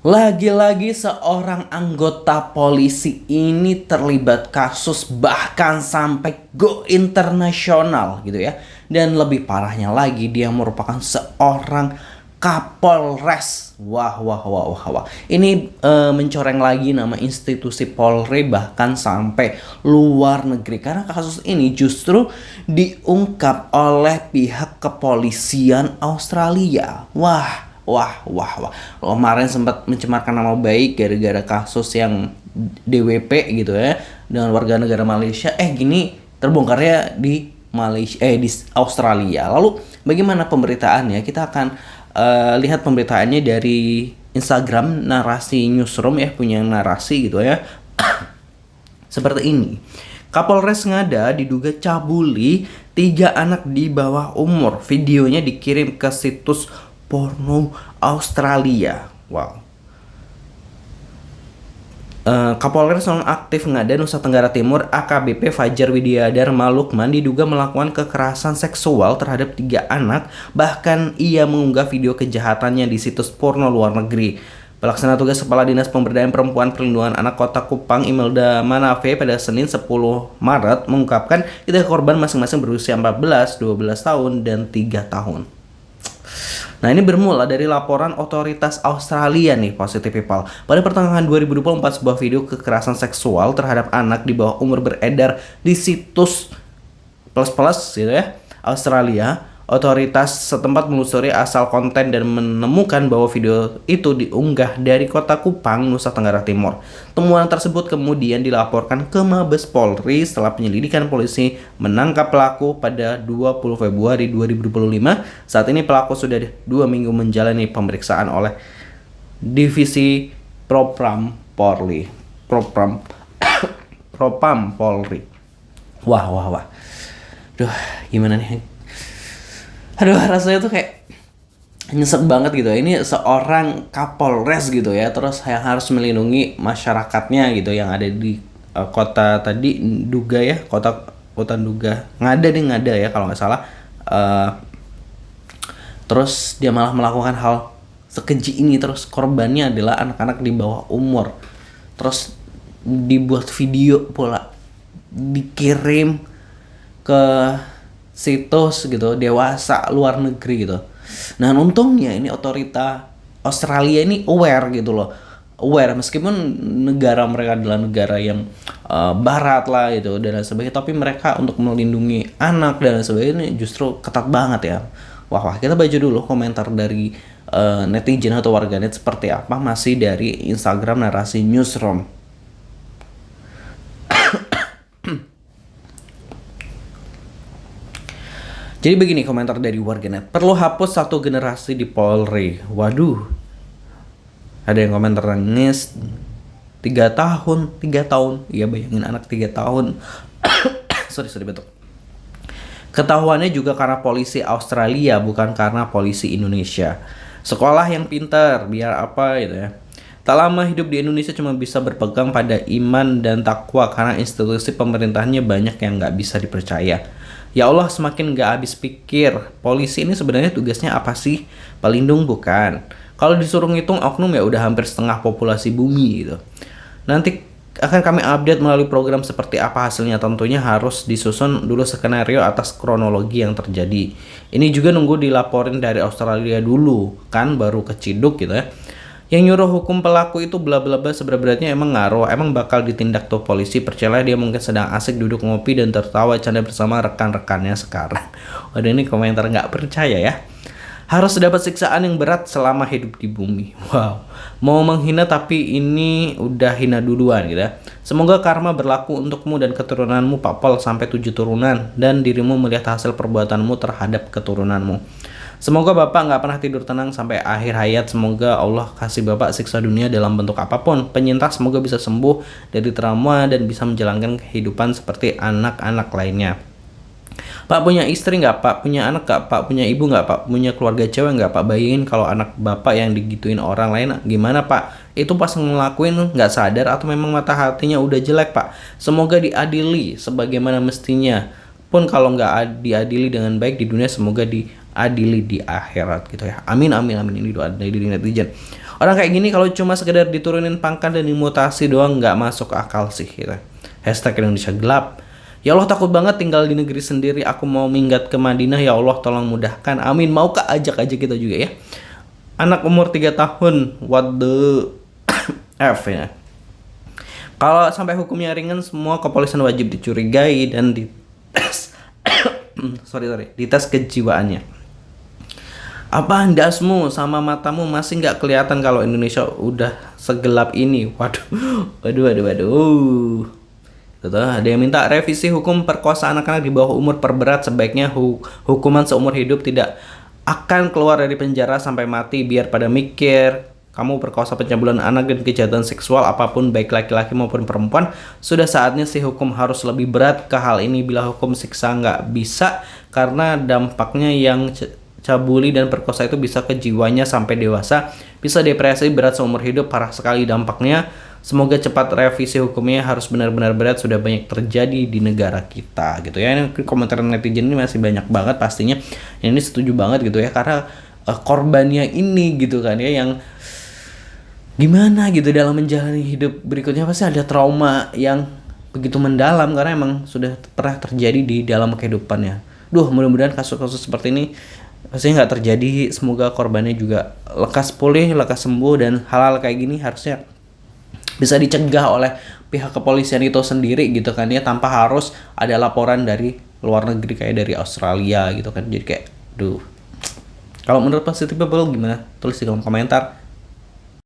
Lagi-lagi seorang anggota polisi ini terlibat kasus bahkan sampai go internasional gitu ya. Dan lebih parahnya lagi dia merupakan seorang Kapolres. Wah wah wah wah wah. Ini mencoreng lagi nama institusi Polri bahkan sampai luar negeri karena kasus ini justru diungkap oleh pihak kepolisian Australia. Wah. Wah, wah, wah. Kemarin sempat mencemarkan nama baik gara-gara kasus yang DWP gitu ya dengan warga negara Malaysia. Gini terbongkarnya di Malaysia, di Australia. Lalu bagaimana pemberitaannya? Kita akan lihat pemberitaannya dari Instagram Narasi Newsroom ya, punya narasi gitu ya. Seperti ini. Kapolres Ngada diduga cabuli 3 anak di bawah umur. Videonya dikirim ke situs porno Australia. Wow. Kapolres Nonaktif Ngada Nusa Tenggara Timur AKBP Fajar Widyadharma Lukman diduga melakukan kekerasan seksual terhadap 3 anak. Bahkan ia mengunggah video kejahatannya di situs porno luar negeri. Pelaksana tugas Kepala Dinas Pemberdayaan Perempuan Perlindungan Anak Kota Kupang Imelda Manafe pada Senin 10 Maret mengungkapkan 3 korban masing-masing berusia 14, 12 tahun, dan 3 tahun. Nah, ini bermula dari laporan otoritas Australia nih, Positive People. Pada pertengahan 2024, sebuah video kekerasan seksual terhadap anak di bawah umur beredar di situs plus gitu ya, Australia. Otoritas setempat menelusuri asal konten dan menemukan bahwa video itu diunggah dari kota Kupang, Nusa Tenggara Timur. Temuan tersebut kemudian dilaporkan ke Mabes Polri setelah penyelidikan polisi menangkap pelaku pada 20 Februari 2025. Saat ini pelaku sudah 2 minggu menjalani pemeriksaan oleh Divisi Propam Polri. Propam Polri. Wah. Duh, gimana nih? Aduh, rasanya tuh kayak nyesek banget gitu. Ini seorang Kapolres gitu ya, terus yang harus melindungi masyarakatnya gitu yang ada di kota tadi Duga ya, kota Duga. Ngada ya kalau nggak salah. Terus dia malah melakukan hal sekeji ini, terus korbannya adalah anak-anak di bawah umur. Terus dibuat video pula, dikirim ke situs gitu dewasa luar negeri gitu. Nah, untungnya ini otorita Australia ini aware gitu loh. Aware meskipun negara mereka adalah negara yang barat lah gitu dan sebagainya, tapi mereka untuk melindungi anak dan sebagainya justru ketat banget ya. Wah, kita baca dulu komentar dari netizen atau warganet seperti apa, masih dari Instagram Narasi Newsroom. Jadi begini komentar dari warganet. Perlu hapus 1 generasi di Polri. Waduh. Ada yang komentar nangis. 3 tahun. Iya, bayangin anak 3 tahun. sorry betul. Ketahuannya juga karena polisi Australia, bukan karena polisi Indonesia. Sekolah yang pintar, biar apa gitu ya. Tak lama hidup di Indonesia cuma bisa berpegang pada iman dan takwa karena institusi pemerintahnya banyak yang nggak bisa dipercaya. Ya Allah, semakin gak habis pikir. Polisi ini sebenarnya tugasnya apa sih? Pelindung bukan? Kalau disuruh ngitung oknum ya udah hampir setengah populasi bumi gitu. Nanti akan kami update melalui program seperti apa hasilnya. Tentunya harus disusun dulu skenario atas kronologi yang terjadi. Ini juga nunggu dilaporin dari Australia dulu kan, baru keciduk gitu ya. Yang nyuruh hukum pelaku itu bla bla bla seberat-beratnya emang ngaruh, emang bakal ditindak tuh polisi. Percayalah, dia mungkin sedang asik duduk ngopi dan tertawa canda bersama rekan-rekannya sekarang. Waduh, ini komentar nggak percaya ya. Harus dapat siksaan yang berat selama hidup di bumi. Wow, mau menghina tapi ini udah hina duluan gitu ya. Semoga karma berlaku untukmu dan keturunanmu Pak Pol sampai 7 turunan, dan dirimu melihat hasil perbuatanmu terhadap keturunanmu. Semoga Bapak nggak pernah tidur tenang sampai akhir hayat. Semoga Allah kasih Bapak siksa dunia dalam bentuk apapun. Penyintas semoga bisa sembuh dari trauma dan bisa menjalankan kehidupan seperti anak-anak lainnya. Pak punya istri nggak Pak? Punya anak nggak Pak? Punya ibu nggak Pak? Punya keluarga cewek nggak Pak? Bayangin kalau anak Bapak yang digituin orang lain, gimana Pak? Itu pas ngelakuin nggak sadar atau memang mata hatinya udah jelek Pak? Semoga diadili sebagaimana mestinya. Pun kalau nggak diadili dengan baik di dunia, semoga diadili di akhirat gitu ya. Amin. Ini doa dari netizen. Orang kayak gini kalau cuma sekedar diturunin pangkat dan dimutasi doang nggak masuk akal sih gitu. Hashtag Indonesia gelap. Ya Allah takut banget tinggal di negeri sendiri. Aku mau minggat ke Madinah. Ya Allah tolong mudahkan. Amin. Maukah ajak aja kita juga ya. Anak umur 3 tahun. What the F ya. Kalau sampai hukumnya ringan, semua kepolisian wajib dicurigai dan dites dites kejiwaannya. Apa ndasmu sama matamu masih nggak kelihatan kalau Indonesia udah segelap ini? Waduh, waduh. Gitu. Ada yang minta revisi hukum perkosaan anak-anak di bawah umur perberat, sebaiknya hukuman seumur hidup, tidak akan keluar dari penjara sampai mati. Biar pada mikir, kamu perkosa, pencabulan anak dan kejahatan seksual apapun baik laki-laki maupun perempuan, sudah saatnya sih hukum harus lebih berat ke hal ini. Bila hukum siksa nggak bisa, karena dampaknya yang cabuli dan perkosa itu bisa ke jiwanya sampai dewasa, bisa depresi berat seumur hidup, parah sekali dampaknya. Semoga cepat revisi hukumnya, harus benar-benar berat, sudah banyak terjadi di negara kita gitu ya. Ini komentar netizen ini masih banyak banget pastinya. Ini setuju banget gitu ya, karena korbannya ini gitu kan ya, yang gimana gitu dalam menjalani hidup berikutnya pasti ada trauma yang begitu mendalam karena emang sudah pernah terjadi di dalam kehidupannya. Mudah-mudahan kasus-kasus seperti ini pasti nggak terjadi. Semoga korbannya juga lekas pulih, lekas sembuh, dan hal-hal kayak gini harusnya bisa dicegah oleh pihak kepolisian itu sendiri gitu kan ya, tanpa harus ada laporan dari luar negeri kayak dari Australia gitu kan. Jadi kayak kalau menurut Positive People gimana? Tulis di kolom komentar.